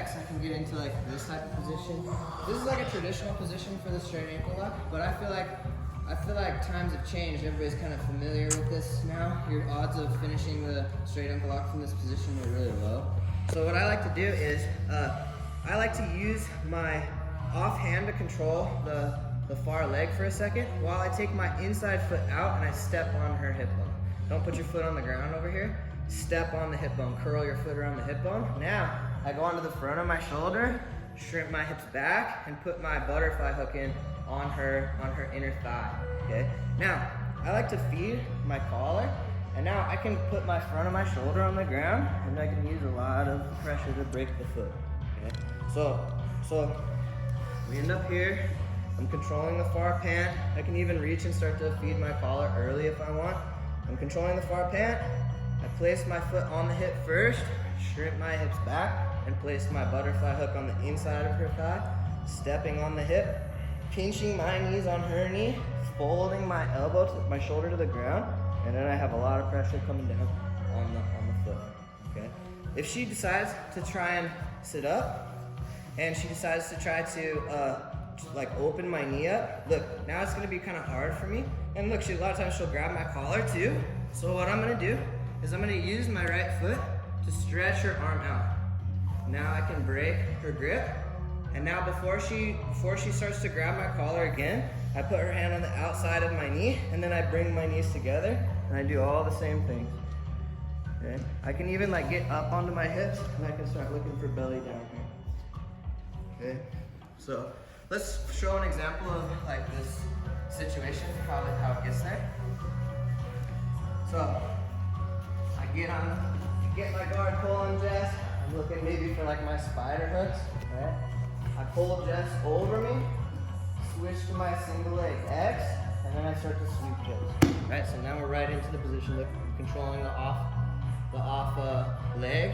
X, I can get into like this type of position. This is like a traditional position for the straight ankle lock, but I feel like times have changed. Everybody's kind of familiar with this now. Your odds of finishing the straight ankle lock from this position are really low. So what I like to do is, I like to use my offhand to control the far leg for a second while I take my inside foot out and I step on her hip bone. Don't put your foot on the ground over here. Step on the hip bone, curl your foot around the hip bone. Now, I go onto the front of my shoulder, shrimp my hips back, and put my butterfly hook in on her inner thigh, okay? Now, I like to feed my collar, and now I can put my front of my shoulder on the ground, and I can use a lot of pressure to break the foot, okay? So we end up here. I'm controlling the far pant. I can even reach and start to feed my collar early if I want. I'm controlling the far pant. I place my foot on the hip first, shrimp my hips back, and place my butterfly hook on the inside of her thigh, stepping on the hip, pinching my knees on her knee, folding my elbow to my shoulder to the ground, and then I have a lot of pressure coming down on the foot, okay? If she decides to try and sit up, and she decides to try to like open my knee up, look, now it's gonna be kind of hard for me. And look, a lot of times she'll grab my collar too. So what I'm gonna do is I'm gonna use my right foot to stretch her arm out. Now I can break her grip. And now before she starts to grab my collar again, I put her hand on the outside of my knee, and then I bring my knees together, and I do all the same things. Okay? I can even like get up onto my hips, and I can start looking for belly down here. Okay? So let's show an example of like this situation, how it gets there. So I get my guard pull on Jess. I'm looking maybe for like my spider hooks, right? I pull Jess over me, switch to my single leg X, and then I start to sweep Jess. Right, so now we're right into the position of controlling the off leg.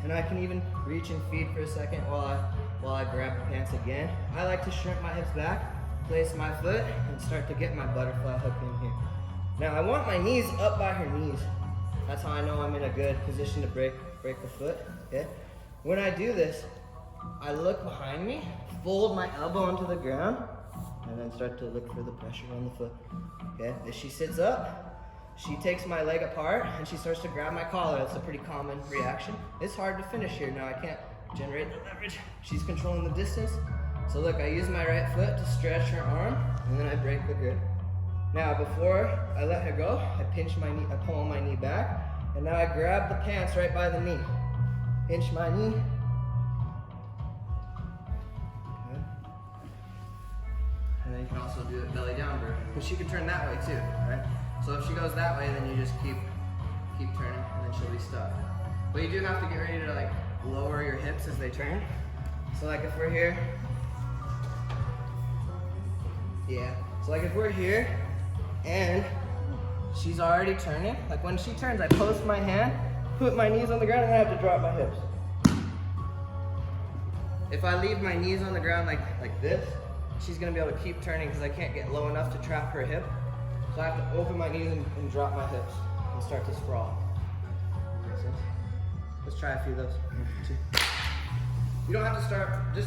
And I can even reach and feed for a second while I grab the pants again. I like to shrimp my hips back, place my foot, and start to get my butterfly hook in here. Now I want my knees up by her knees. That's how I know I'm in a good position to break the foot, okay? When I do this, I look behind me, fold my elbow onto the ground, and then start to look for the pressure on the foot, okay? If she sits up, she takes my leg apart, and she starts to grab my collar. That's a pretty common reaction. It's hard to finish here. Now I can't generate the leverage. She's controlling the distance. So look, I use my right foot to stretch her arm, and then I break the grip. Now before I let her go, I pinch my knee, I pull my knee back, and now I grab the pants right by the knee. Pinch my knee. Okay. And then you can also do it belly down version, because she can turn that way too, right? So if she goes that way, then you just keep turning, and then she'll be stuck. But you do have to get ready to like lower your hips as they turn. So like if we're here, yeah. So like if we're here and she's already turning, like when she turns, I post my hand, put my knees on the ground, and I have to drop my hips. If I leave my knees on the ground like this, she's gonna be able to keep turning because I can't get low enough to trap her hip. So I have to open my knees and drop my hips and start to sprawl. Make sense? Let's try a few of those. 1, 2. You don't have to start, just